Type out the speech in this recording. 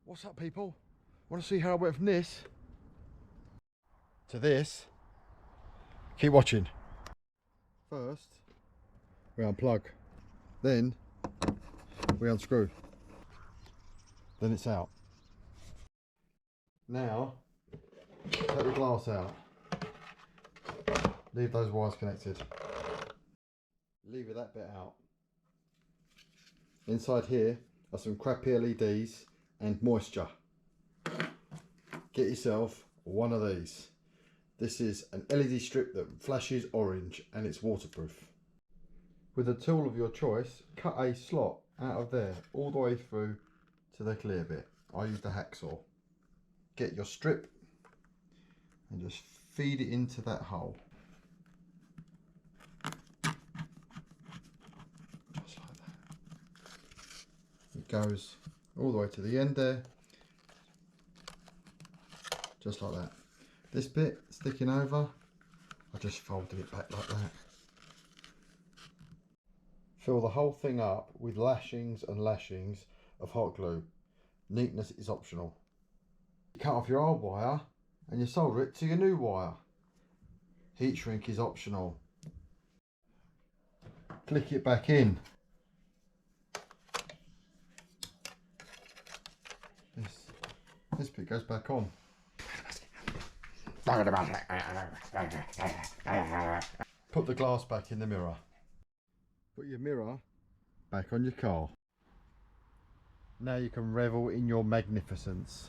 What's up, people? Want to see how I went from this to this? Keep watching. First, we unplug. Then, we unscrew. Then it's out. Now, take the glass out. Leave those wires connected. Leave that bit out. Inside here are some crappy LEDs and moisture. Get yourself one of these. This is an LED strip that flashes orange and it's waterproof. With a tool of your choice, cut a slot out of there all the way through to the clear bit. I use the hacksaw. Get your strip and just feed it into that hole. Just like that. It goes all the way to the end there. Just like that. This bit sticking over, I just folded it back like that. Fill the whole thing up with lashings and lashings of hot glue. Neatness is optional. Cut off your old wire and you solder it to your new wire. Heat shrink is optional. Click it back in. This bit goes back on. Put the glass back in the mirror. Put your mirror back on your car. Now you can revel in your magnificence.